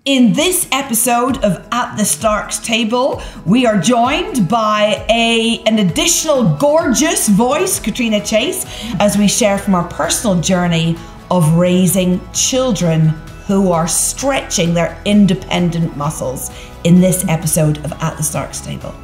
In this episode of At the Stark's Table, we are joined by an additional gorgeous voice, Katrina Chase, as we share from our personal journey of raising children who are stretching their independent muscles in this episode of At the Stark's Table.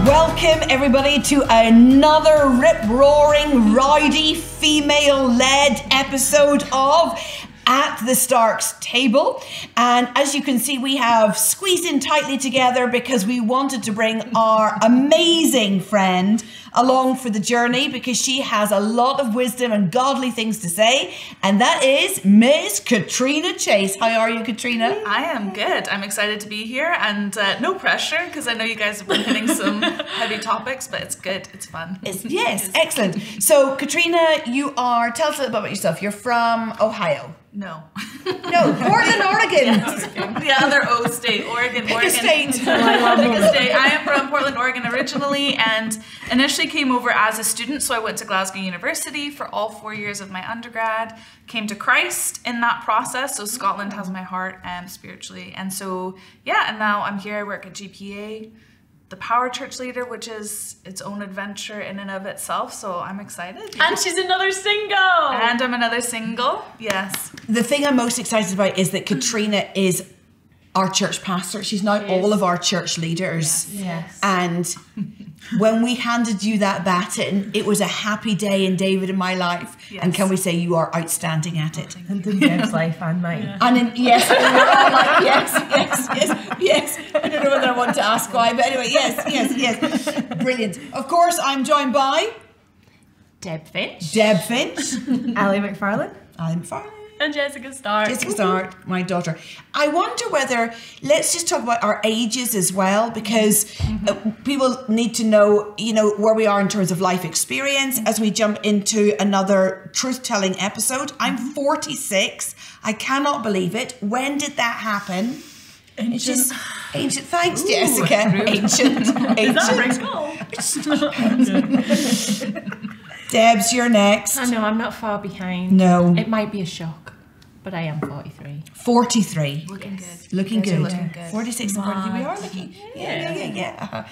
Welcome everybody to another rip-roaring, rowdy, female-led episode of At the Stark's Table. And as you can see, we have squeezed in tightly together because we wanted to bring our amazing friend along for the journey because she has a lot of wisdom and godly things to say. And that is Miss Katrina Chase. How are you, Katrina? I am good. I'm excited to be here and no pressure because I know you guys have been hitting some heavy topics, but it's good. It's fun. Yes, excellent. So Katrina, tell us a little bit about yourself. You're from Ohio. No. No, Portland, Oregon. The other O state, Oregon. Pick a state. Pick a state. I am from Portland, Oregon originally, and initially came over as a student. So I went to Glasgow University for all 4 years of my undergrad. Came to Christ in that process. So Scotland has my heart spiritually, and so yeah. And now I'm here. I work at GPA, the Power Church Leader, which is its own adventure in and of itself. So I'm excited. And she's another single. And I'm another single. Yes. The thing I'm most excited about is that Katrina is our church pastor. She's now all of our church leaders. Yes. And when we handed you that baton, it was a happy day in David and my life. Yes. And can we say you are outstanding at it? And in Deb's life and mine. Yeah. And yes, yes. I don't know whether I want to ask why, but anyway, yes. Brilliant. Of course, I'm joined by Deb Finch. Ali McFarlane. Ali McFarlane. And Jessica Stark. My daughter. I wonder whether, let's just talk about our ages as well, because people need to know, where we are in terms of life experience as we jump into another truth-telling episode. I'm 46. I cannot believe it. When did that happen? Ancient. Thanks, ooh, Jessica. Rude. Ancient. Is that Debs, you're next. I know, I'm not far behind. No. It might be a shock, but I am 43. 43. Looking good. Looking good. 46 and 43. We are looking. Yeah.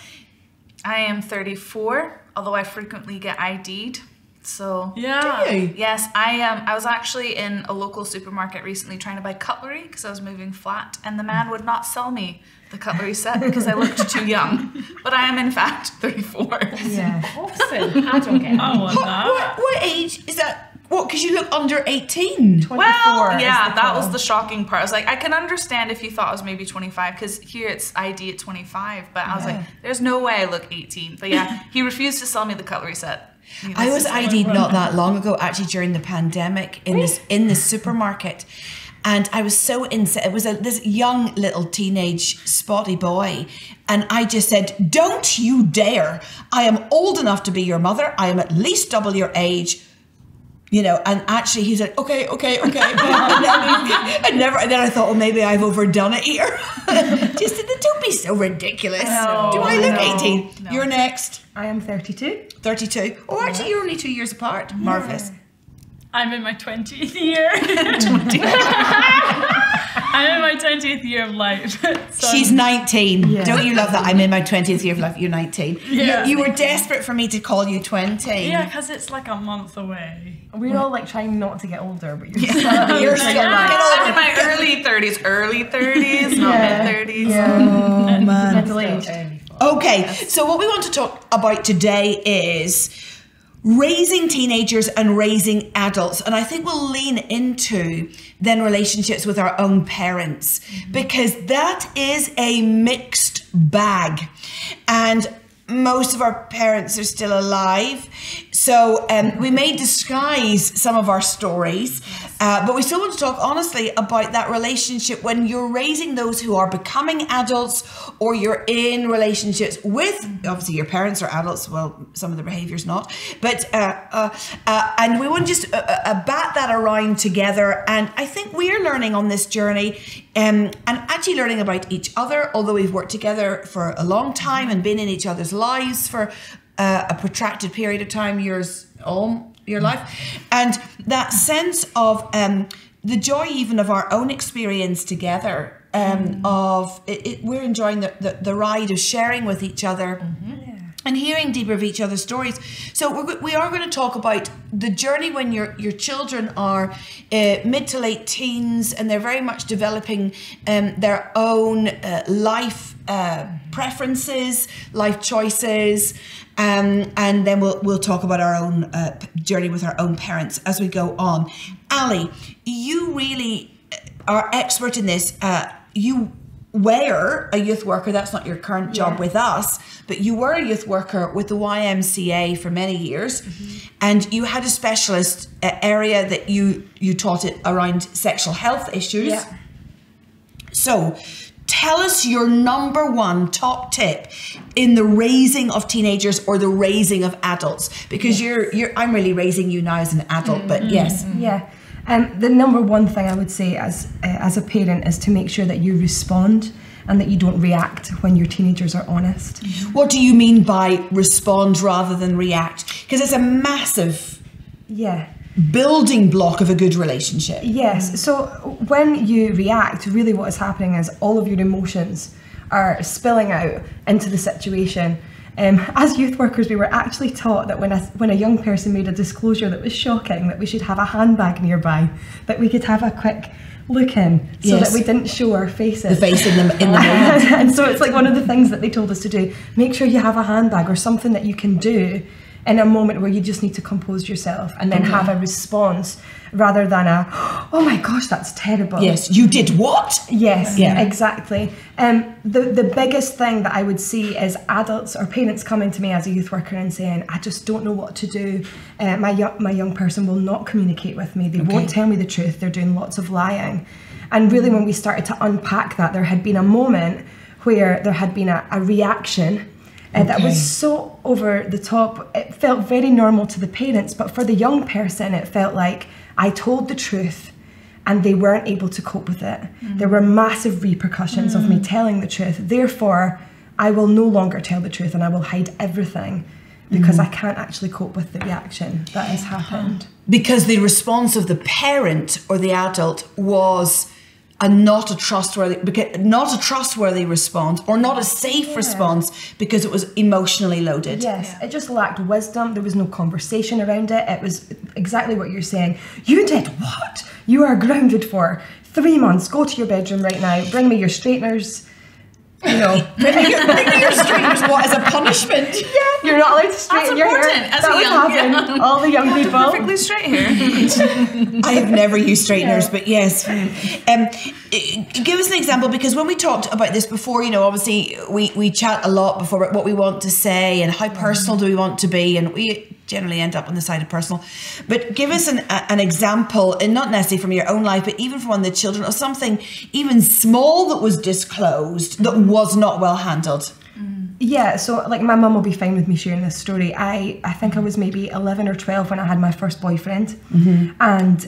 I am 34, although I frequently get ID'd. So yeah. Do you? Yes, I was actually in a local supermarket recently trying to buy cutlery because I was moving flat, and the man would not sell me the cutlery set because I looked too young. But I am in fact 34. Yeah. Awesome. I don't get it. I want that. What age is that? What? Because you look under 18. 24. Well, yeah, that was the shocking part. I was like, I can understand if you thought I was maybe 25 because here it's ID at 25 , but I was like, there's no way I look 18. But yeah, he refused to sell me the cutlery set. I was ID'd not that long ago, actually during the pandemic in the supermarket. And I was so insane. It was this young little teenage spotty boy. And I just said, don't you dare. I am old enough to be your mother. I am at least double your age. And actually he's like, okay. And then I thought, well, maybe I've overdone it here. Just don't be so ridiculous. No, do I look 18? No. You're next. I am 32. 32. Oh, actually, you're only 2 years apart. Marvellous. I'm in my 20th year. I'm in my 20th year of life. So she's 19. Yeah. Don't you love that? I'm in my 20th year of life. You're 19. Yeah. You were desperate for me to call you 20. Yeah, because it's like a month away. We're all like trying not to get older, but you're you're still I'm in my early 30s, not mid-30s. Yeah. Oh, man. Middle age. Okay, so what we want to talk about today is raising teenagers and raising adults. And I think we'll lean into then relationships with our own parents, because that is a mixed bag. And most of our parents are still alive. So we may disguise some of our stories But we still want to talk honestly about that relationship when you're raising those who are becoming adults, or you're in relationships with, obviously your parents are adults, well, some of the behaviour's not, but and we want to just bat that around together. And I think we're learning on this journey and actually learning about each other, although we've worked together for a long time and been in each other's lives for a protracted period of time, all your life. And that sense of the joy even of our own experience together, we're enjoying the ride of sharing with each other. And hearing deeper of each other's stories. So we are going to talk about the journey when your children are mid to late teens, and they're very much developing their own life preferences, life choices, and then we'll talk about our own journey with our own parents as we go on. Ali, you really are expert in this. You were a youth worker. That's not your current job with us, but you were a youth worker with the YMCA for many years, and you had a specialist area that you taught it around sexual health issues. So tell us your number one top tip in the raising of teenagers or the raising of adults, because I'm really raising you now as an adult, but yes. The number one thing I would say as a parent is to make sure that you respond and that you don't react when your teenagers are honest. What do you mean by respond rather than react? Because it's a massive building block of a good relationship. Yes, so when you react, really what is happening is all of your emotions are spilling out into the situation. As youth workers, we were actually taught that when a young person made a disclosure that was shocking, that we should have a handbag nearby, that we could have a quick look in, so that we didn't show our faces. The face in the moment. And so it's like one of the things that they told us to do. Make sure you have a handbag or something that you can do in a moment where you just need to compose yourself and then have a response, rather than oh my gosh, that's terrible. Yes, you did what? Yes, exactly. The biggest thing that I would see is adults or parents coming to me as a youth worker and saying, I just don't know what to do. My young person will not communicate with me. They won't tell me the truth. They're doing lots of lying. And really when we started to unpack that, there had been a moment where there had been a reaction that was so over the top. It felt very normal to the parents, but for the young person, it felt like I told the truth and they weren't able to cope with it. There were massive repercussions of me telling the truth. Therefore, I will no longer tell the truth and I will hide everything because I can't actually cope with the reaction that has happened. Because the response of the parent or the adult was not a trustworthy response, or not a safe response, because it was emotionally loaded. Yes, it just lacked wisdom. There was no conversation around it. It was exactly what you're saying. You did what? You are grounded for 3 months. Go to your bedroom right now. Bring me your straighteners. You know, bring me your straighteners. What, as a punishment? Yeah, you're not allowed to straighten your hair. As that a would young happen. All the young people. Perfectly straight hair. I have never used straighteners, but yes. Give us an example, because when we talked about this before, you know, obviously we chat a lot before about what we want to say and how personal do we want to be, and we generally end up on the side of personal. But give us an example, and not necessarily from your own life, but even from one of the children, or something even small that was disclosed that was not well handled. Yeah, so like my mum will be fine with me sharing this story. I think I was maybe 11 or 12 when I had my first boyfriend. And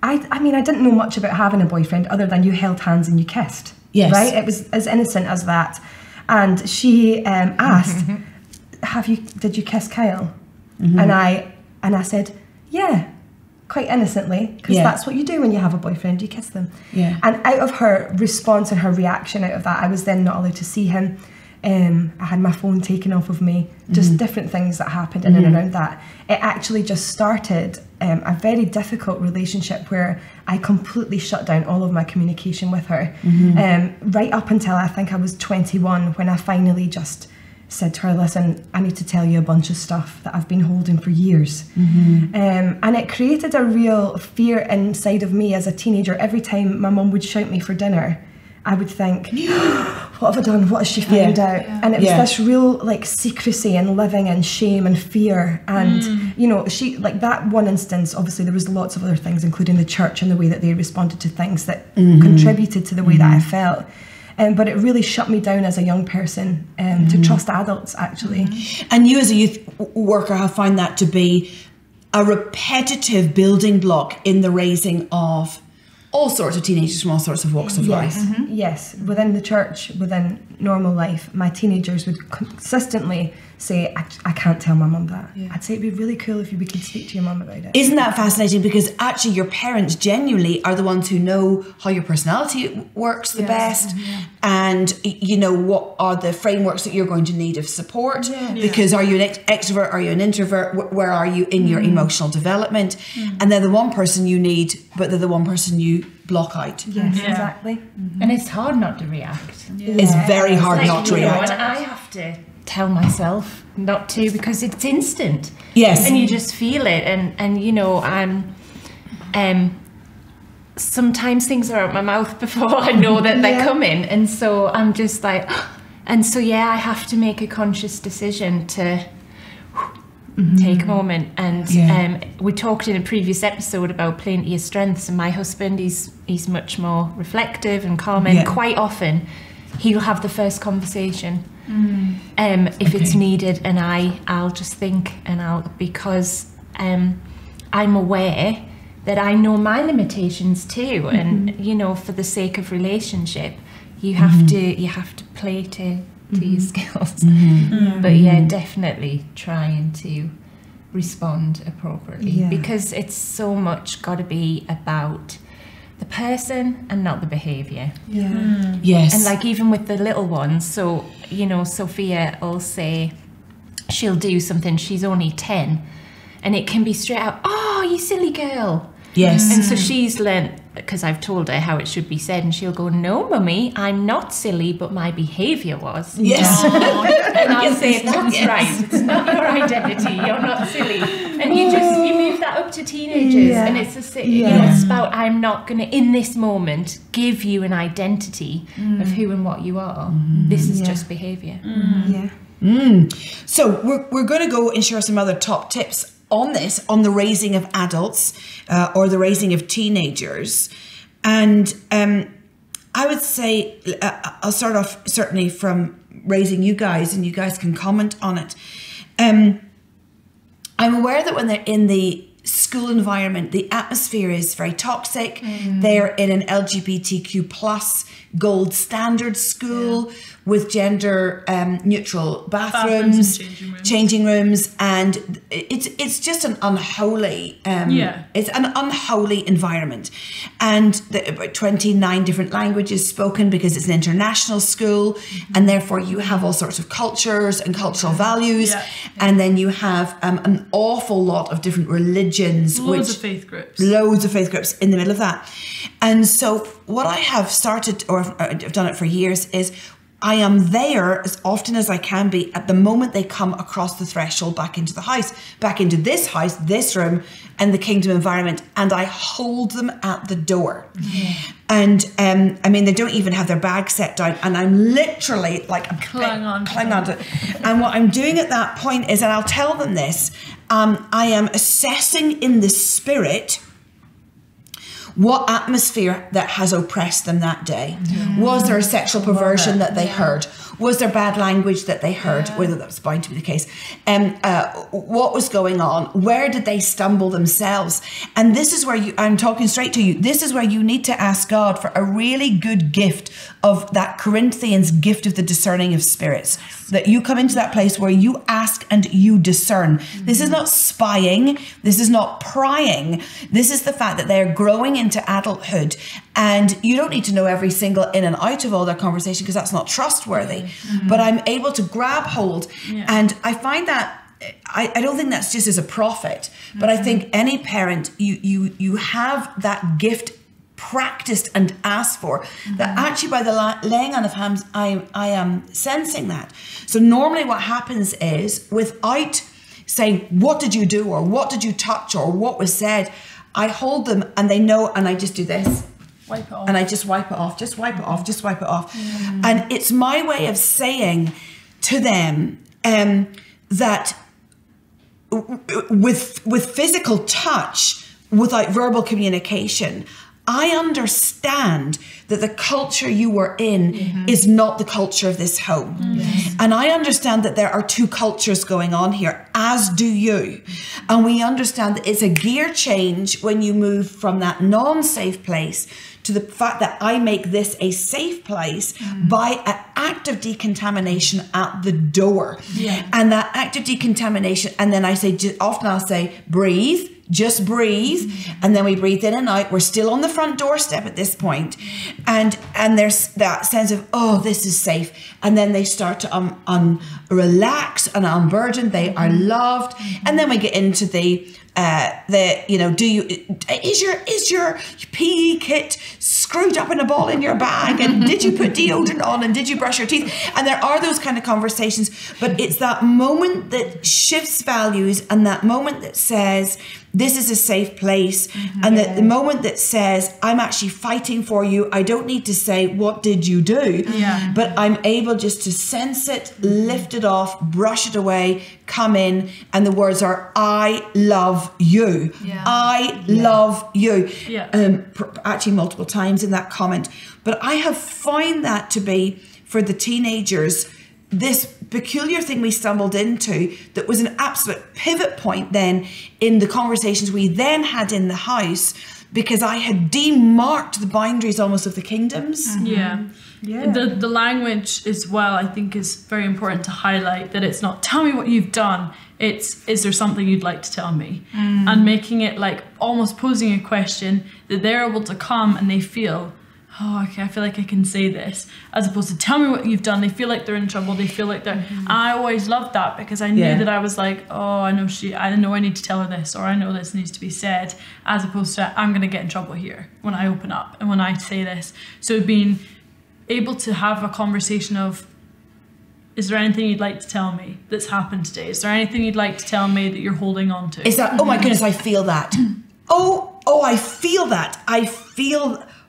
I mean, I didn't know much about having a boyfriend other than you held hands and you kissed. Yes. Right? It was as innocent as that. And she asked, did you kiss Kyle? And I said, yeah, quite innocely, because that's what you do when you have a boyfriend, you kiss them. Yeah. And out of her response and her reaction out of that, I was then not allowed to see him. I had my phone taken off of me, just different things that happened in and around that. It actually just started a very difficult relationship where I completely shut down all of my communication with her. Right up until I think I was 21, when I finally just said to her, listen, I need to tell you a bunch of stuff that I've been holding for years. And it created a real fear inside of me as a teenager. Every time my mum would shout me for dinner, I would think, what have I done? What has she found out? Yeah. And it was Yeah. this real like secrecy and living in shame and fear. And you know, she like that one instance, obviously there was lots of other things, including the church and the way that they responded to things that contributed to the way that I felt. But it really shut me down as a young person to trust adults, actually. And you as a youth worker have found that to be a repetitive building block in the raising of all sorts of teenagers from all sorts of walks of life. Yes, within the church, within normal life, my teenagers would consistently say, I can't tell my mum that. I'd say it'd be really cool if you could speak to your mum about it. Isn't that fascinating? Because actually your parents genuinely are the ones who know how your personality works the best, and you know what are the frameworks that you're going to need of support. Because are you an extrovert, are you an introvert, where are you in your emotional development? And they're the one person you need, but they're the one person you block out. Yes, exactly. And it's hard not to react. It's very hard Like, not to you know, react. and I have to tell myself not to, because it's instant. Yes. And you just feel it. And you know, sometimes things are out my mouth before I know that they're coming. And so I'm just like, and so I have to make a conscious decision to take a moment. And we talked in a previous episode about playing to your strengths, and my husband, he's much more reflective and calm, and quite often he'll have the first conversation if it's needed, and I'll just think, and because I'm aware that I know my limitations too, and you know, for the sake of relationship, you have to play to your skills. But definitely trying to respond appropriately, because it's so much got to be about the person and not the behavior. Yes. And like even with the little ones, so you know, Sophia will say, she'll do something, she's only 10, and it can be straight out, oh, you silly girl. Yes. And so she's learnt, because I've told her how it should be said, and she'll go, no, mummy, I'm not silly, but my behaviour was. Yes. And I'll say, that's right, it's not your identity, you're not silly. And you move that up to teenagers, and it's you know, it's about, I'm not going to, in this moment, give you an identity of who and what you are. This is just behaviour. So we're going to go and share some other top tips on this, on the raising of adults or the raising of teenagers. And I would say, I'll start off certainly from raising you guys, and you guys can comment on it. I'm aware that when they're in the school environment, the atmosphere is very toxic. They're in an LGBTQ plus gold standard school with gender neutral bathrooms, changing rooms, and it's just an unholy it's an unholy environment. And about 29 different languages spoken, because it's an international school, and therefore you have all sorts of cultures and cultural values, and then you have an awful lot of different religions, loads of faith groups in the middle of that. And so what I have started, or I've done it for years, is I am there as often as I can be at the moment they come across the threshold back into the house, back into this house, this room, and the kingdom environment, and I hold them at the door. And I mean, they don't even have their bag set down, and I'm literally like clang on to it. And what I'm doing at that point is, and I'll tell them this, I am assessing in the spirit what atmosphere that has oppressed them that day. Was there a sexual perversion that they heard? Was there bad language that they heard? Whether that was bound to be the case. What was going on? Where did they stumble themselves? And this is where I'm talking straight to you, this is where you need to ask God for a really good gift of that Corinthians gift of the discerning of spirits. That you come into that place where you ask and you discern. This is not spying. This is not prying. This is the fact that they're growing into adulthood, and you don't need to know every single in and out of all their conversation, because that's not trustworthy. But I'm able to grab hold, and I find that I don't think that's just as a prophet, but I think any parent, you have that gift practiced and asked for, that actually by the laying on of hands, I am sensing that. So normally what happens is, without saying, what did you do, or what did you touch, or what was said, I hold them and they know, and I just do this. Wipe it off. And I just wipe it off, just wipe it off, just wipe it off. And it's my way of saying to them that with physical touch, without verbal communication, I understand that the culture you were in is not the culture of this home. And I understand that there are two cultures going on here, as do you. And we understand that it's a gear change when you move from that non-safe place to the fact that I make this a safe place by an act of decontamination at the door. And that act of decontamination, and then I say, often I'll say, breathe. Just breathe, and then we breathe in and out. We're still on the front doorstep at this point, and there's that sense of, oh, this is safe, and then they start to relax and unburden. They are loved, and then we get into the you know, is your PE kit screwed up in a ball in your bag, and did you put deodorant on, and did you brush your teeth? And there are those kind of conversations, but it's that moment that shifts values, and that moment that says, this is a safe place, and the moment that says, I'm actually fighting for you. I don't need to say, what did you do? But I'm able just to sense it, lift it off, brush it away, come in, and the words are, I love you. I love you. Actually multiple times in that comment. But I have found that to be, for the teenagers, this peculiar thing we stumbled into that was an absolute pivot point then in the conversations we then had in the house, because I had demarked the boundaries almost of the kingdoms. The language as well, I think, is very important to highlight, that it's not, tell me what you've done. It's, is there something you'd like to tell me? And making it like almost posing a question that they're able to come and they feel, oh, okay, I feel like I can say this, as opposed to tell me what you've done. They feel like they're in trouble. They feel like they're, and I always loved that, because I knew that I was like, oh, I know I need to tell her this, or I know this needs to be said, as opposed to, I'm going to get in trouble here when I open up and when I say this. So being able to have a conversation of, is there anything you'd like to tell me that's happened today? Is there anything you'd like to tell me that you're holding on to? Is that, oh my goodness, I feel that. Oh, I feel that.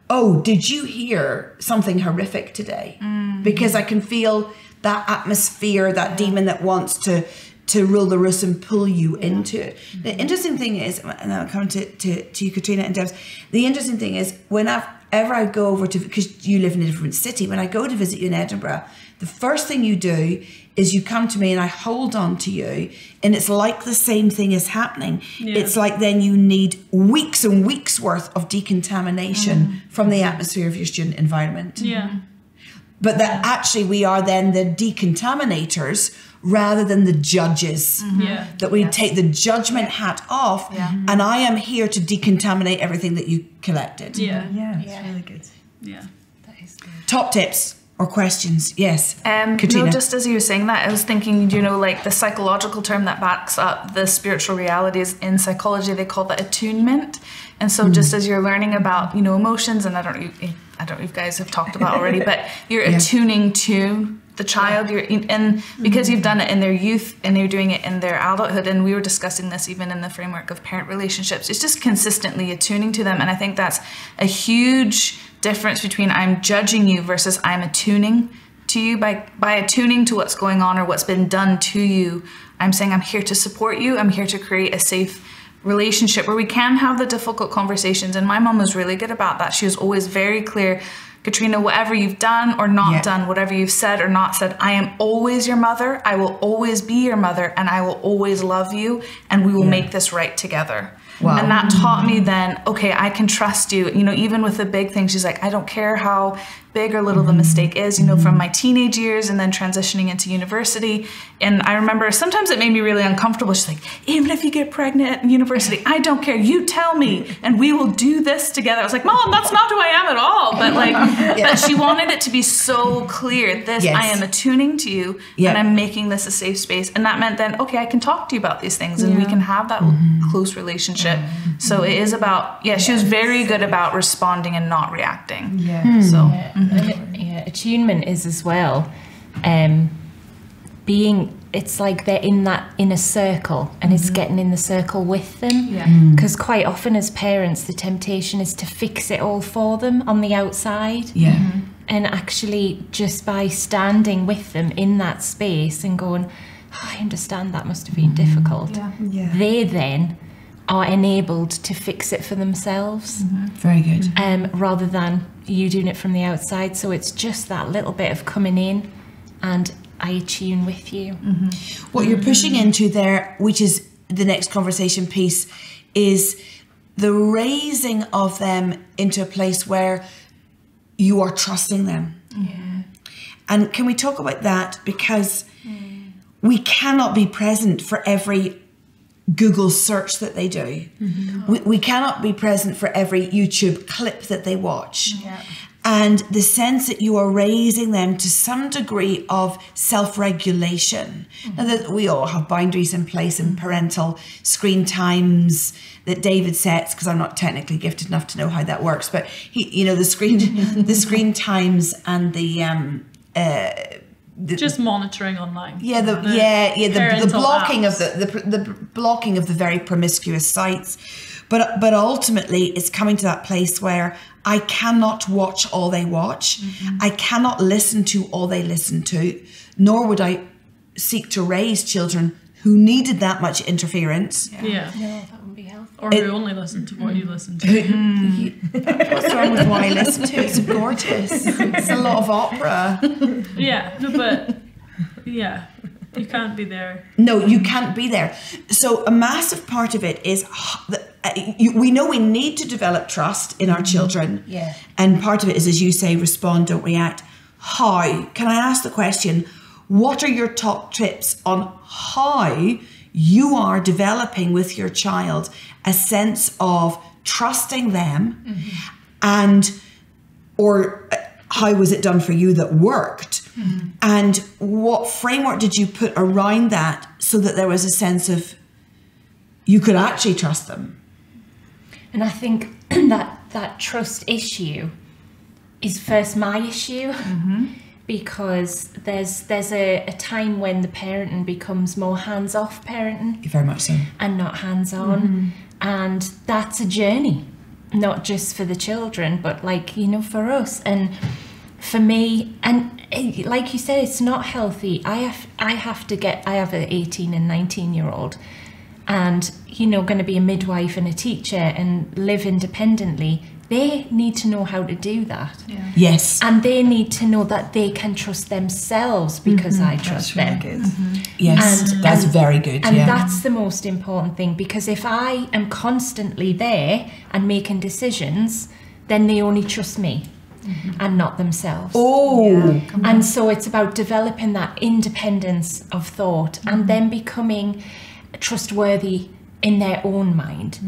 Oh, did you hear something horrific today? Because I can feel that atmosphere, that demon that wants to rule the roost and pull you into it. The interesting thing is, and I'll come to you, Katrina and Debs, the interesting thing is, whenever I go over to, because you live in a different city, when I go to visit you in Edinburgh, the first thing you do is you come to me and I hold on to you, and it's like the same thing is happening. It's like then you need weeks and weeks worth of decontamination from the atmosphere of your student environment. But that actually we are then the decontaminators rather than the judges. That we take the judgment hat off, and I am here to decontaminate everything that you collected. It's really good. That is good. Top tips or questions? Yes, Katrina. No, just as you were saying that, I was thinking, you know, like the psychological term that backs up the spiritual realities in psychology, they call that attunement. And so just as you're learning about, you know, emotions, and I don't know if you guys have talked about already, but you're attuning to the child, and because you've done it in their youth and you're doing it in their adulthood, and we were discussing this even in the framework of parent relationships, it's just consistently attuning to them. And I think that's a huge difference between I'm judging you versus I'm attuning to you. By attuning to what's going on or what's been done to you, I'm saying I'm here to support you. I'm here to create a safe relationship where we can have the difficult conversations. And my mom was really good about that. She was always very clear, Katrina, whatever you've done or not done, whatever you've said or not said, I am always your mother. I will always be your mother, and I will always love you, and we will make this right together. Wow. And that taught me then, okay, I can trust you. You know, even with the big things, she's like, I don't care how big or little the mistake is, you know, from my teenage years and then transitioning into university. And I remember sometimes it made me really uncomfortable. She's like, even if you get pregnant at university, I don't care. You tell me and we will do this together. I was like, Mom, that's not who I am at all. But like, but she wanted it to be so clear. This, I am attuning to you and I'm making this a safe space. And that meant then, okay, I can talk to you about these things and we can have that close relationship. So it is about, she was very good about responding and not reacting. So attunement is as well being it's like they're in that inner circle, and it's getting in the circle with them. Because quite often as parents, the temptation is to fix it all for them on the outside. And actually, just by standing with them in that space and going, oh, I understand that must have been difficult, they then are enabled to fix it for themselves. Very good. Rather than you doing it from the outside. So it's just that little bit of coming in and I tune with you. What you're pushing into there, which is the next conversation piece, is the raising of them into a place where you are trusting them. And can we talk about that? Because we cannot be present for every Google search that they do. We cannot be present for every YouTube clip that they watch. And the sense that you are raising them to some degree of self-regulation. Now that we all have boundaries in place and parental screen times that David sets, because I'm not technically gifted enough to know how that works, but he, you know, the screen times and the just monitoring online. The blocking apps. of the blocking of the very promiscuous sites, but ultimately it's coming to that place where I cannot watch all they watch. I cannot listen to all they listen to, nor would I seek to raise children who needed that much interference. No, that wouldn't be healthy. Or who only listen to what you listen to. What's wrong with what I listen to? It's gorgeous. It's a lot of opera. You can't be there. No, you can't be there. So a massive part of it is we know we need to develop trust in our children. And part of it is, as you say, respond, don't react. How? Can I ask the question, what are your top tips on how you are developing with your child a sense of trusting them, and or how was it done for you that worked? And what framework did you put around that so that there was a sense of you could actually trust them? And I think that trust issue is first my issue, because there's a time when the parenting becomes more hands-off parenting. Very much so. And not hands-on. And that's a journey, not just for the children, but for us. And for me, and like you said, it's not healthy. I have an 18 and 19-year-old, and going to be a midwife and a teacher and live independently. They need to know how to do that. Yes. And they need to know that they can trust themselves because I trust them. Good. Yes, that's very good. And that's the most important thing, because if I am constantly there and making decisions, then they only trust me and not themselves. And so it's about developing that independence of thought and then becoming trustworthy in their own mind.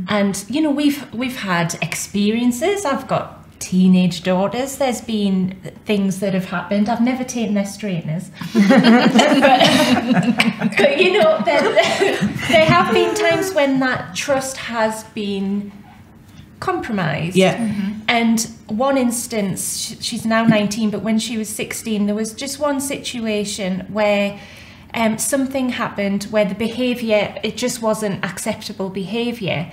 And we've had experiences. I've got teenage daughters. There's been things that have happened. I've never taken their straighteners, but there have been times when that trust has been compromised. And one instance, she's now 19, but when she was 16, there was just one situation where something happened where the behaviour, it just wasn't acceptable behaviour,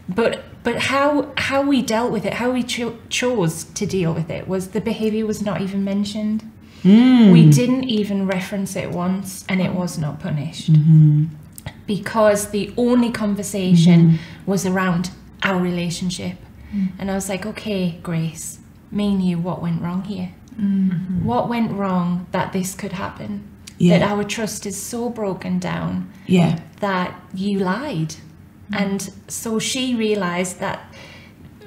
but how we dealt with it, how we chose to deal with it, was the behaviour was not even mentioned. We didn't even reference it once, and it was not punished, because the only conversation was around our relationship. And I was like, okay, Grace, me and you, what went wrong here? What went wrong that this could happen? That our trust is so broken down that you lied. And so she realized that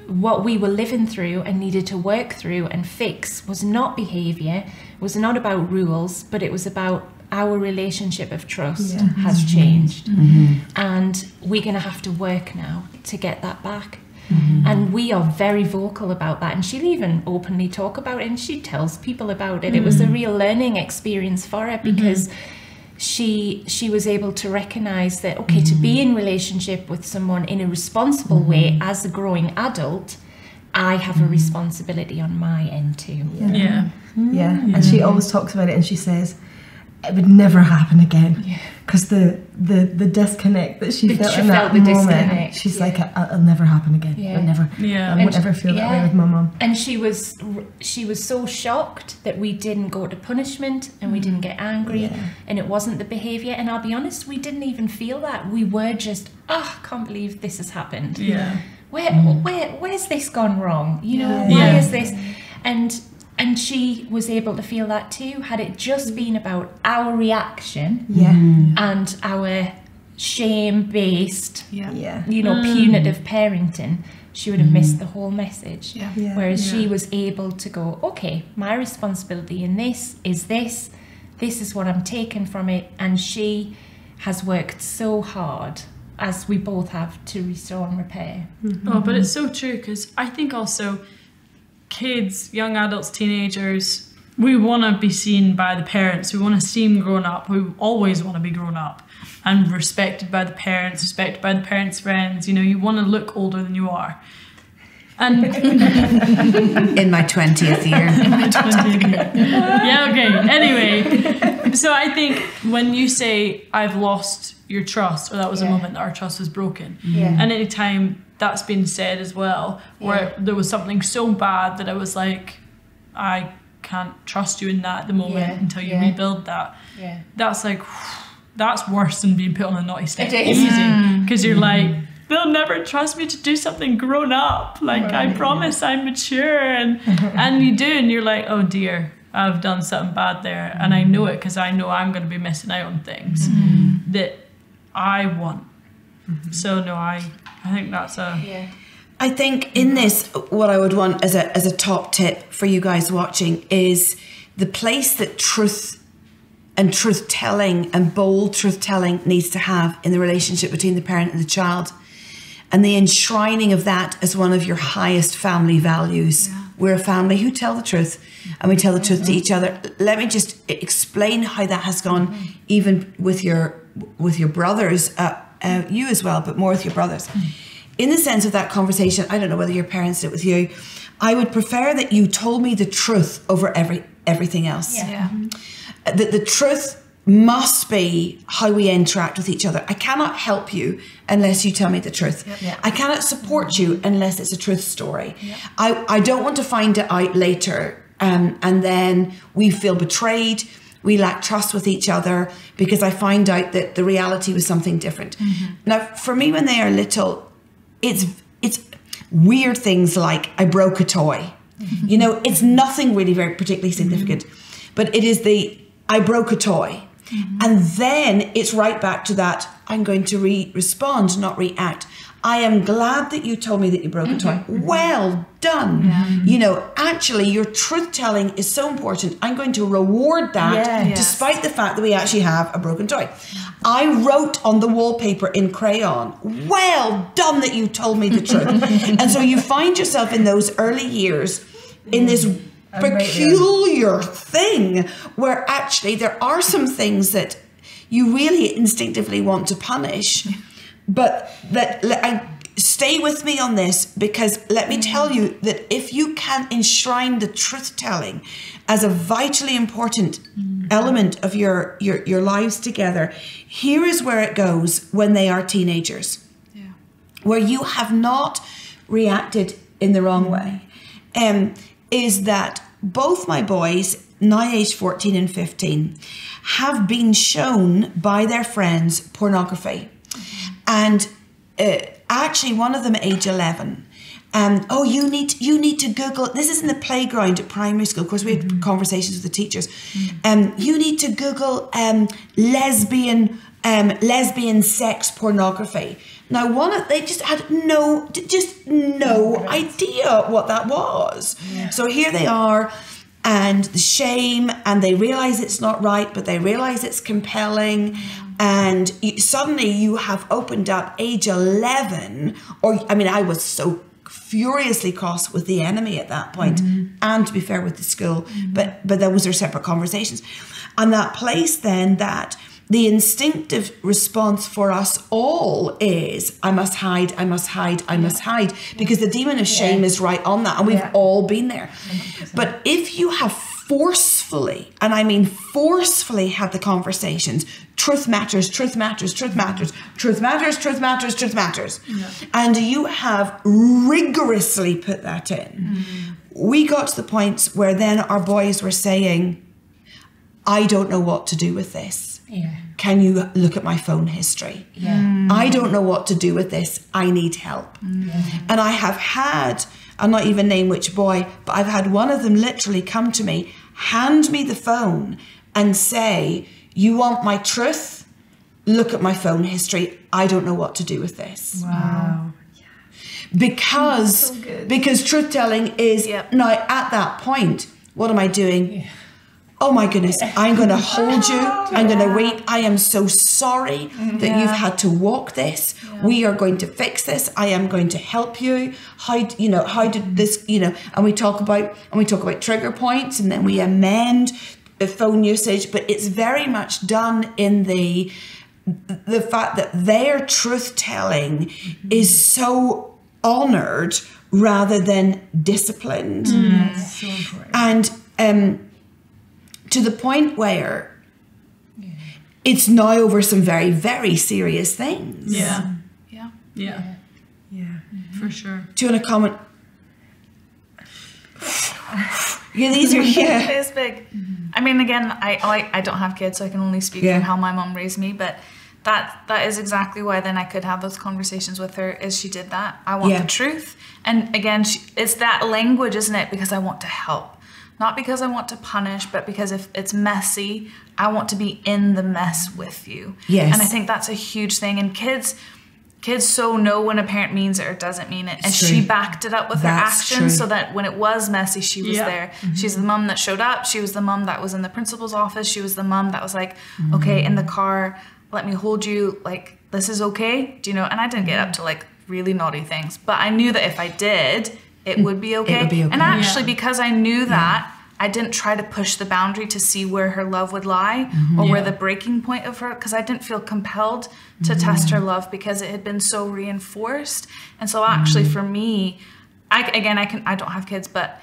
what we were living through and needed to work through and fix was not behavior, was not about rules, but it was about our relationship of trust has changed. And we're going to have to work now to get that back. And we are very vocal about that, and she'll even openly talk about it, and she tells people about it. It was a real learning experience for her, because she was able to recognize that, okay, to be in relationship with someone in a responsible way as a growing adult, I have a responsibility on my end too. And she always talks about it, and she says, it would never happen again. Because the disconnect that she felt in that moment, she's like, it'll never happen again. It'll never, I won't ever feel that way with my mum. And she was so shocked that we didn't go to punishment and we didn't get angry and it wasn't the behaviour. And I'll be honest, we didn't even feel that. We were just, I can't believe this has happened. Where's this gone wrong? You know, why is this? And she was able to feel that too. Had it just been about our reaction and our shame-based, punitive parenting, she would have missed the whole message. Whereas she was able to go, okay, my responsibility in this is this. This is what I'm taking from it. And she has worked so hard, as we both have, to restore and repair. Oh, but it's so true, because I think also kids, young adults, teenagers, we want to be seen by the parents. We want to seem grown up. We always want to be grown up and respected by the parents, respected by the parents' friends. You know, you want to look older than you are. And in my 20th year. Yeah, okay. Anyway, so I think when you say, I've lost your trust, or that was a moment that our trust was broken, and any time that's been said as well, where there was something so bad that I was like, I can't trust you in that at the moment until you rebuild that. That's like, that's worse than being put on a naughty step. It is. Easy. Because you're like, they'll never trust me to do something grown up. Like, I promise I'm mature. And you do, and you're like, oh dear, I've done something bad there. And I know it, because I know I'm going to be missing out on things that I want. So no, I think that's a... I think in this, what I would want as a top tip for you guys watching is the place that truth and truth-telling and bold truth-telling needs to have in the relationship between the parent and the child, and the enshrining of that as one of your highest family values. We're a family who tell the truth, and we tell the truth to each other. Let me just explain how that has gone, even with your brothers, you as well, but more with your brothers. In the sense of that conversation, I don't know whether your parents did it with you, I would prefer that you told me the truth over everything else. The truth must be how we interact with each other. I cannot help you unless you tell me the truth. I cannot support you unless it's a truth story. I don't want to find it out later and then we feel betrayed, we lack trust with each other because I find out that the reality was something different. Now, for me, when they are little, it's weird things like I broke a toy. You know, it's nothing really very particularly significant, but it is I broke a toy. And then it's right back to that, I'm going to respond, not react. I am glad that you told me that you broke a toy. Well done. You know, actually your truth telling is so important. I'm going to reward that despite the fact that we actually have a broken toy. I wrote on the wallpaper in crayon, well done that you told me the truth. And so you find yourself in those early years in this peculiar thing where actually there are some things that you really instinctively want to punish, but stay with me on this, because let me tell you that if you can enshrine the truth telling as a vitally important element of your lives together, here is where it goes when they are teenagers, where you have not reacted in the wrong way. Is that both my boys, now aged 14 and 15, have been shown by their friends pornography. And actually one of them age 11. Oh, you need to Google, this is in the playground at primary school. Of course, we had conversations with the teachers. You need to Google lesbian sex pornography. Now, they just had no idea what that was. So here they are, and the shame, and they realize it's not right, but they realize it's compelling. And suddenly you have opened up age 11, I was so furiously cross with the enemy at that point, and to be fair with the school, but those are separate conversations. And that place then that the instinctive response for us all is, I must hide, I must hide, I must hide, because the demon of shame is right on that, and we've all been there. 100%. But if you have forcefully and I mean forcefully have the conversations. Truth matters, truth matters, truth matters, truth matters, truth matters, truth matters. Yeah. And you have rigorously put that in. We got to the points where then our boys were saying, I don't know what to do with this. Yeah. Can you look at my phone history? Yeah. I don't know what to do with this. I need help. Yeah. And I have had, I'll not even name which boy, but I've had one of them literally come to me, hand me the phone and say, you want my truth? Look at my phone history. I don't know what to do with this. Wow. Because truth telling is, now at that point, what am I doing? Yeah. Oh my goodness, I'm going to hold you. I'm going to wait. I am so sorry that you've had to walk this. Yeah. We are going to fix this. I am going to help you. How did this, and we talk about trigger points, and then we amend the phone usage, but it's very much done in the fact that their truth telling is so honored rather than disciplined. That's so important. And to the point where it's now over some very, very serious things. Yeah. Yeah. Yeah. Yeah. For sure. Do you want to comment? Yeah, these are It is big. I mean, again, I don't have kids, so I can only speak from how my mom raised me, but that is exactly why then I could have those conversations with her, is she did that. I want the truth. And again, it's that language, isn't it? Because I want to help. Not because I want to punish, but because if it's messy, I want to be in the mess with you. Yes. And I think that's a huge thing. And kids so know when a parent means it or doesn't mean it. And she backed it up with her actions so that when it was messy, she was there. She's the mom that showed up. She was the mom that was in the principal's office. She was the mom that was like, okay, in the car, let me hold you. Like, this is okay. Do you know? And I didn't get up to like really naughty things, but I knew that if I did, it would be okay. And actually, because I knew that, I didn't try to push the boundary to see where her love would lie or where the breaking point of her, because I didn't feel compelled to test her love because it had been so reinforced. And so actually for me, I don't have kids, but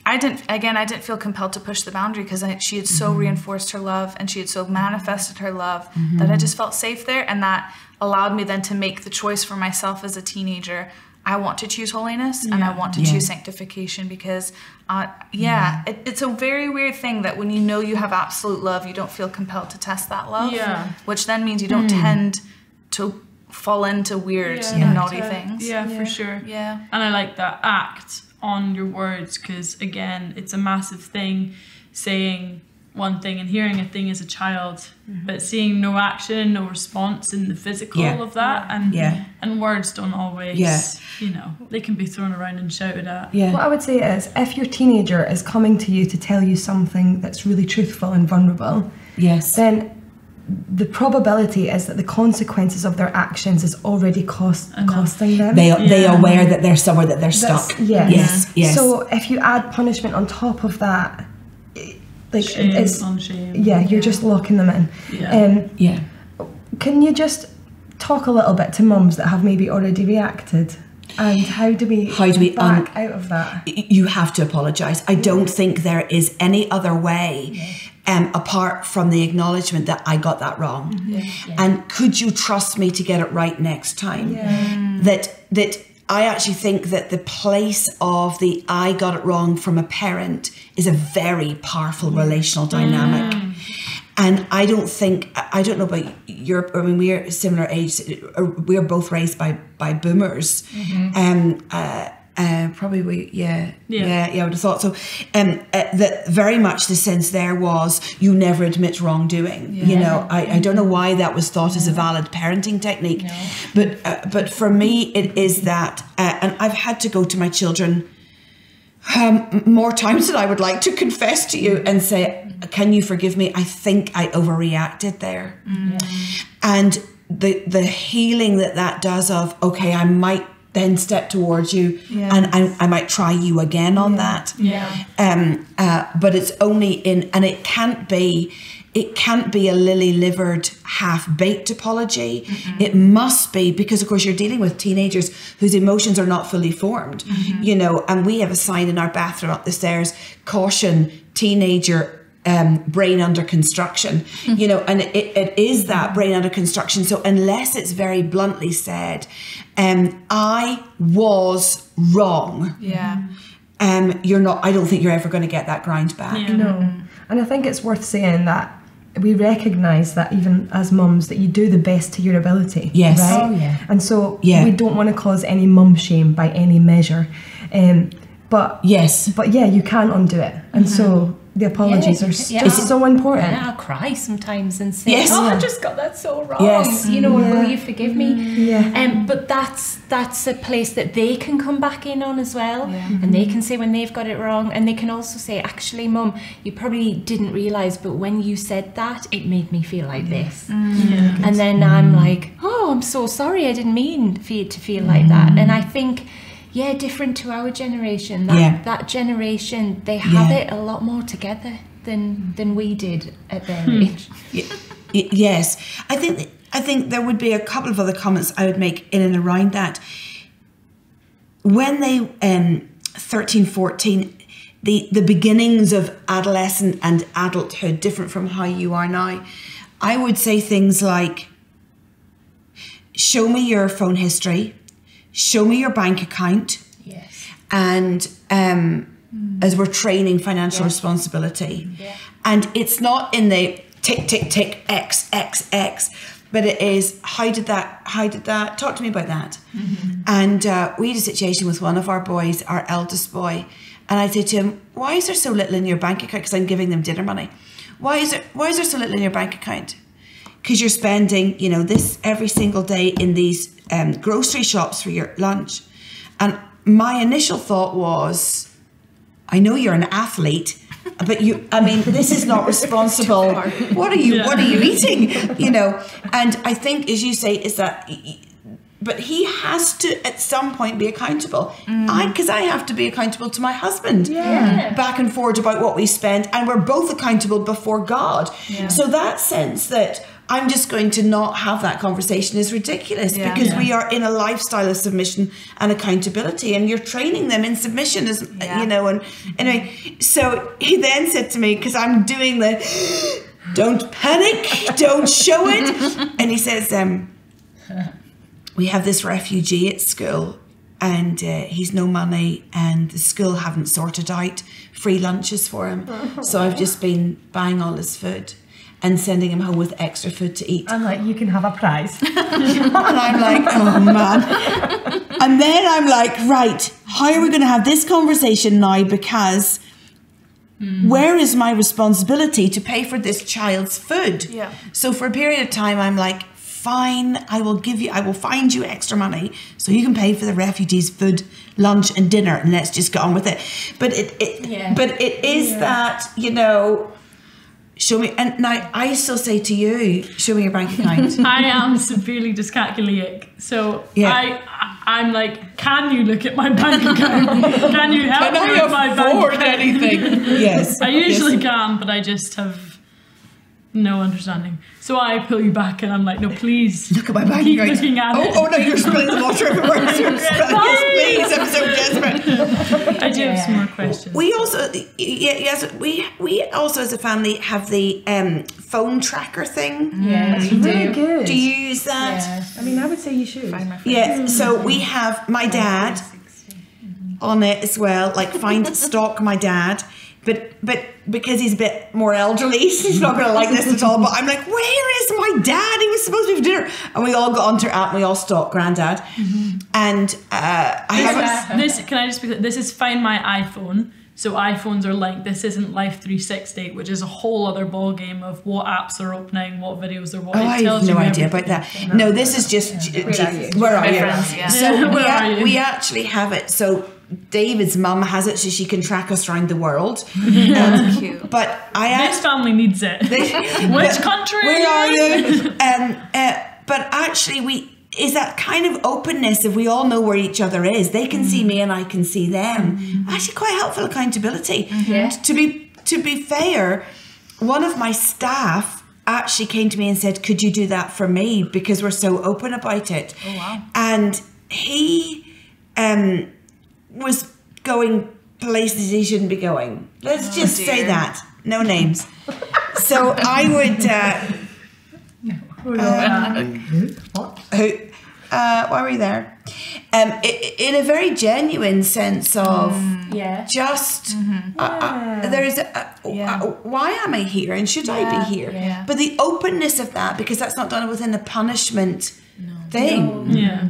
I didn't feel compelled to push the boundary because she had so reinforced her love and she had so manifested her love that I just felt safe there. And that allowed me then to make the choice for myself as a teenager. I want to choose holiness and I want to choose sanctification because, it's a very weird thing that when you know you have absolute love, you don't feel compelled to test that love, which then means you don't tend to fall into weird and naughty things. Yeah, for sure. Yeah. And I like that, act on your words, because again, it's a massive thing saying one thing and hearing a thing as a child, but seeing no action, no response in the physical of that, and words don't always, they can be thrown around and shouted at. Yeah. What I would say is, if your teenager is coming to you to tell you something that's really truthful and vulnerable, then the probability is that the consequences of their actions is already costing them. They are aware that they're somewhere, that they're stuck. Yes. So if you add punishment on top of that, like shame on shame. You're just locking them in. Can you just talk a little bit to mums that have maybe already reacted, and how do we back out of that? You have to apologise. I don't think there is any other way apart from the acknowledgement that I got that wrong, and could you trust me to get it right next time? That I actually think that the place of the I got it wrong from a parent is a very powerful relational dynamic. And I don't know about we're similar age, we're both raised by boomers. Probably I would have thought so. That very much the sense there was, you never admit wrongdoing. I don't know why that was thought as a valid parenting technique, but for me it is that, and I've had to go to my children more times than I would like to confess to you and say, can you forgive me? I think I overreacted there. And the healing that does of, okay, I might then step towards you and I might try you again on that. But it's only and it can't be a lily-livered, half-baked apology. It must be, because of course you're dealing with teenagers whose emotions are not fully formed, and we have a sign in our bathroom up the stairs, caution, teenager brain under construction, you know, and it is that brain under construction. So unless it's very bluntly said, I was wrong. Yeah. You're not. I don't think you're ever going to get that grind back. Yeah. No. And I think it's worth saying that we recognise that even as mums that you do the best to your ability. Yes. Right? Oh, yeah. And so Yeah. we don't want to cause any mum shame by any measure. But Yes. But yeah, you can undo it. And so the apologies are just so important. Yeah, I'll cry sometimes and say, Yes. "Oh, I just got that so wrong." Yes. You know, will you forgive me? Yeah. But that's a place that they can come back in on as well, Yeah. and they can say when they've got it wrong, and they can also say, "Actually, Mum, you probably didn't realise, but when you said that, it made me feel like this." And then I'm like, "Oh, I'm so sorry. I didn't mean for you to feel like that." And I think, yeah, different to our generation. That generation, they have it a lot more together than we did at their age. Yes. I think there would be a couple of other comments I would make in and around that. When they 13, 14, the beginnings of adolescent and adulthood, different from how you are now, I would say things like, show me your phone history, show me your bank account. Yes. And as we're training financial responsibility. Yeah. And it's not in the tick, tick, tick, X, X, X, but it is, how did that, talk to me about that. And we had a situation with one of our boys, our eldest boy, and I said to him, why is there so little in your bank account? Because I'm giving them dinner money. Why is there so little in your bank account? Because you're spending, you know, this every single day in these grocery shops for your lunch. And my initial thought was, I know you're an athlete, but this is not responsible. What are you eating? You know, and I think, as you say, is that, but he has to at some point be accountable. Because I have to be accountable to my husband, back and forward about what we spend, and we're both accountable before God. So that sense that I'm just going to not have that conversation is ridiculous, because we are in a lifestyle of submission and accountability, and you're training them in submission, as you know. And anyway, so he then said to me, because I'm doing the don't panic, don't show it, and he says, we have this refugee at school, and he's no money, and the school haven't sorted out free lunches for him, so I've just been buying all his food and sending him home with extra food to eat. I'm like, you can have a prize. And I'm like, oh man. And then I'm like, right, how are we going to have this conversation now? Because where is my responsibility to pay for this child's food? Yeah. So for a period of time, I'm like, fine, I will find you extra money so you can pay for the refugees' food, lunch and dinner, and let's just get on with it. But it is that, you know, show me. And now I still say to you, show me your bank account. I am severely dyscalculic, so I'm like, can you look at my bank account? Can you help me with my bank account? anything? Yes. I usually can, but I just have no understanding. So I pull you back and I'm like, no, please. Look at my bank keep account. looking at it. Oh no, you're spilling the water everywhere. Yes, please. I'm so desperate. I do have some more questions. We also, we also as a family have the phone tracker thing. Yes, you Really do. good. Do you use that? Yeah. I mean, I would say you should. Yeah. So we have my dad on it as well. Like stalk my dad. But because he's a bit more elderly, he's not going to like this at all. But I'm like, where is my dad? He was supposed to be for dinner. And we all got onto our app and we all stalked Grandad. And Can I just be clear? This is Find My iPhone. So iPhones are linked. This isn't Life 360, which is a whole other ball game of what apps are opening, what videos are watching. I have no idea about that. No, this is just where are you? Yeah. So Where are you? we actually have it. So David's mum has it, so she can track us around the world. Cute. But This family needs it. Which country? Where are you? But actually, is that kind of openness if we all know where each other is. They can see me and I can see them. Actually, quite helpful accountability. Yeah. To be fair, one of my staff actually came to me and said, could you do that for me? Because we're so open about it. Oh, wow. And he was going places he shouldn't be going. Let's just say dear. that. No names. So I would... What? why were you there? In a very genuine sense of just there's why am I here and should I be here? Yeah. But the openness of that, because that's not done within a punishment thing. Yeah.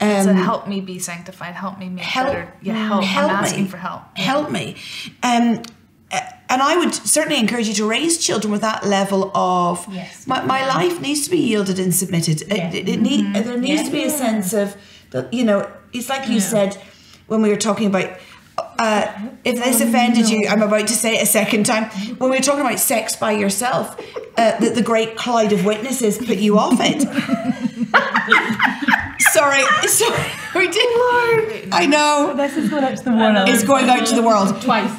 So help me be sanctified. Help me make better. Yeah, help. I'm asking for help. Help me. And I would certainly encourage you to raise children with that level of my life needs to be yielded and submitted. There needs to be a sense of, it's like you said when we were talking about, if this offended you, I'm about to say it a second time, when we were talking about sex by yourself, that the great cloud of witnesses put you off it. Sorry, we did. I know. This is going out to the world. It's going out to the world. Twice.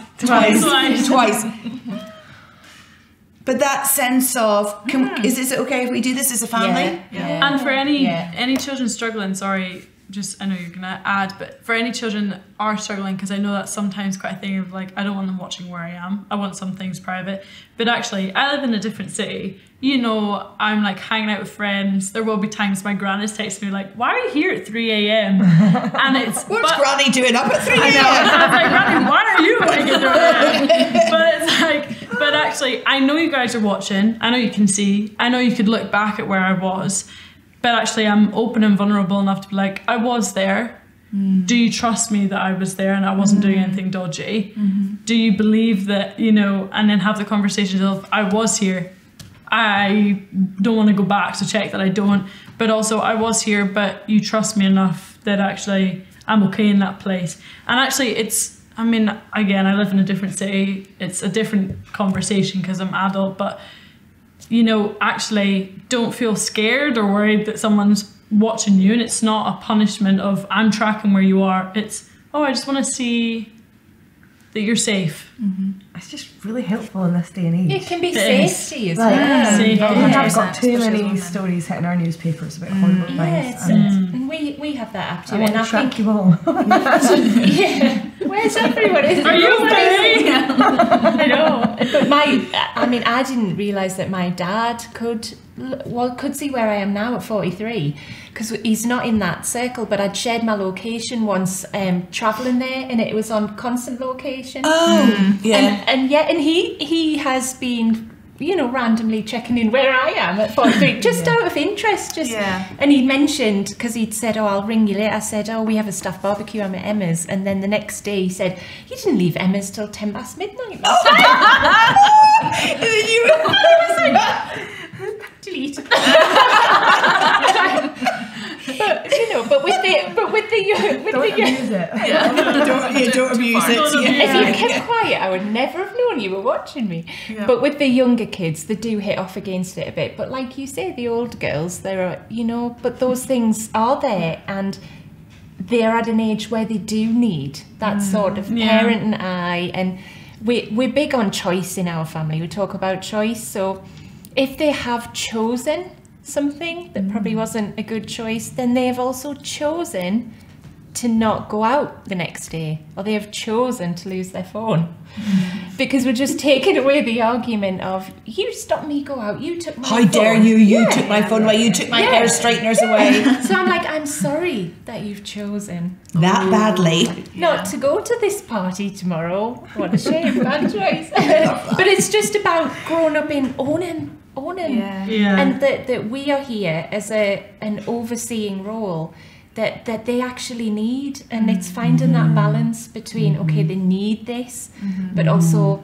But that sense of, is this okay if we do this as a family? Yeah. And for any children struggling, sorry, I know you're gonna add, but for any children that are struggling, because I know that's sometimes quite a thing of like, I don't want them watching where I am. I want some things private. But actually, I live in a different city. I'm like hanging out with friends. There will be times my gran is texting me like, why are you here at 3 a.m? And it's... What's Granny doing up at 3 a.m? I know. I was like, Granny, why are you awake at 3 a.m? But it's like, but actually, I know you guys are watching. I know you can see. I know you could look back at where I was. But actually, I'm open and vulnerable enough to be like, I was there. Do you trust me that I was there and I wasn't doing anything dodgy? Do you believe that, and then have the conversations of, I was here. I don't want to go back to check that I don't. But also, I was here, but you trust me enough that actually I'm okay in that place. And actually, again, I live in a different city. It's a different conversation because I'm adult, but actually don't feel scared or worried that someone's watching you, and it's not a punishment of I'm tracking where you are. It's, I just want to see that you're safe. It's just really helpful in this day and age. It can be safety as well. I've got too many stories hitting our newspapers about horrible things. And we have that app too. I want to track you all. Where's everyone? Are you okay? I know. But I didn't realise that my dad could see where I am now at 43, because he's not in that circle, but I'd shared my location once travelling there, and it was on constant location. And he has been randomly checking in where I am at 43, just out of interest. And he mentioned, because he'd said, I'll ring you later. I said, we have a staff barbecue, I'm at Emma's. And then the next day he said, you didn't leave Emma's till 10 past midnight. Delete. But with the Don't abuse it. If you kept quiet, I would never have known you were watching me. Yeah. But with the younger kids, they do hit off against it a bit. But like you say, the old girls, but those things are there, and they're at an age where they do need that sort of parent and eye. And we're big on choice in our family. We talk about choice. So if they have chosen something that probably wasn't a good choice, then they have also chosen to not go out the next day, or they have chosen to lose their phone, because we're just taking away the argument of, you stopped me go out, you took my phone. How dare you took my phone away, you took my hair straighteners away. So I'm like, I'm sorry that you've chosen that badly not to go to this party tomorrow. What a shame. Bad choice. But it's just about growing up in owning and that we are here as an overseeing role that they actually need, and it's finding that balance between they need this, but also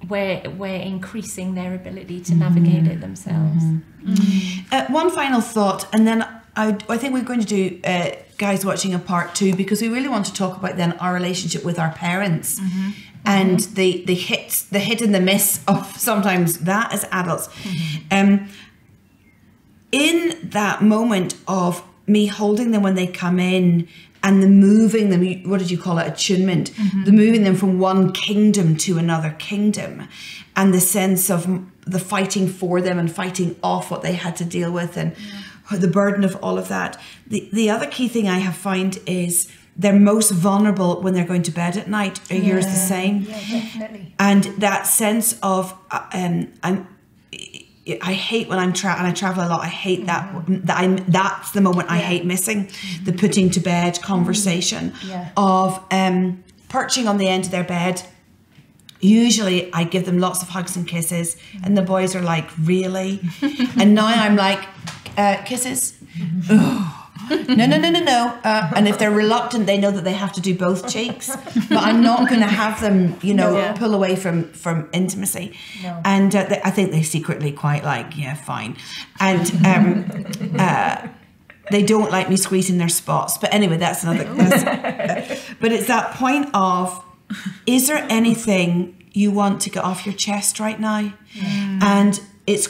we're increasing their ability to navigate it themselves. One final thought, and then I think we're going to do guys watching a part 2, because we really want to talk about then our relationship with our parents and the hit and the miss of sometimes that as adults. In that moment of me holding them when they come in, and the moving them, what did you call it, attunement, the moving them from one kingdom to another kingdom, and the sense of the fighting for them and fighting off what they had to deal with, and the burden of all of that. The other key thing I have found is they're most vulnerable when they're going to bed at night. Are yours the same? Yeah, definitely. And that sense of, I hate when and I travel a lot. I hate that's the moment I hate missing, the putting to bed conversation of perching on the end of their bed. Usually I give them lots of hugs and kisses, and the boys are like, really? And now I'm like, kisses? No. And if they're reluctant, they know that they have to do both cheeks. But I'm not going to have them, pull away from intimacy. No. And I think they secretly quite like, yeah, fine. And they don't like me squeezing their spots. But anyway, that's another. But it's that point of, is there anything you want to get off your chest right now? And it's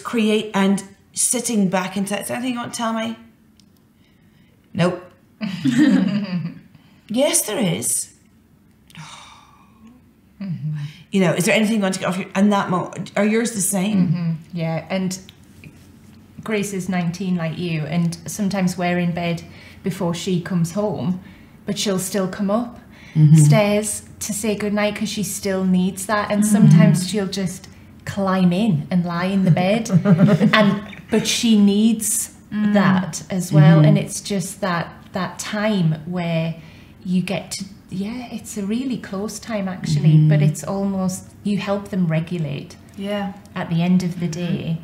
and sitting back into it. Is there anything you want to tell me? Nope. Yes, there is. Is there anything you want to get off your, and that moment, are yours the same? Yeah, and Grace is 19 like you, and sometimes we're in bed before she comes home, but she'll still come up stairs to say goodnight because she still needs that, and sometimes she'll just climb in and lie in the bed, but she needs that as well, and it's just that time where you get to, it's a really close time actually, but it's almost, you help them regulate at the end of the day.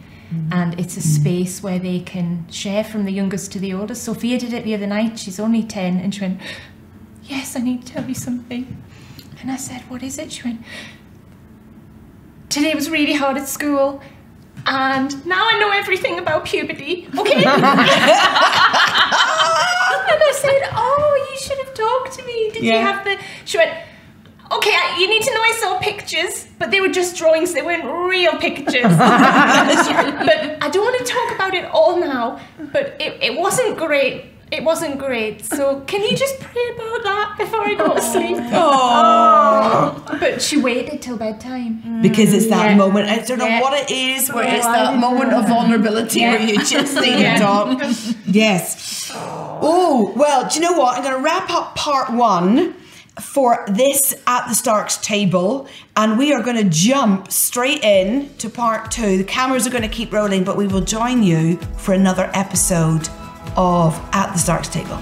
And it's a space where they can share from the youngest to the oldest. Sophia did it the other night. She's only 10, and she went, yes, I need to tell you something. And I said, what is it? She went, today was really hard at school, and now I know everything about puberty. Okay. And I said, oh, you should have talked to me. Did you have the... She went, okay, you need to know I saw pictures, but they were just drawings. They weren't real pictures. But I don't want to talk about it all now, but it wasn't great. It wasn't great. So can you just pray about that before I go to sleep? Oh. But she waited till bedtime. Because it's that moment. I don't know what it is, where it's that moment of vulnerability where you just need to talk. Yes. Oh, well, do you know what? I'm going to wrap up part 1 for this At the Starks table, and we are going to jump straight in to part 2. The cameras are going to keep rolling, but we will join you for another episode of At the Starks table.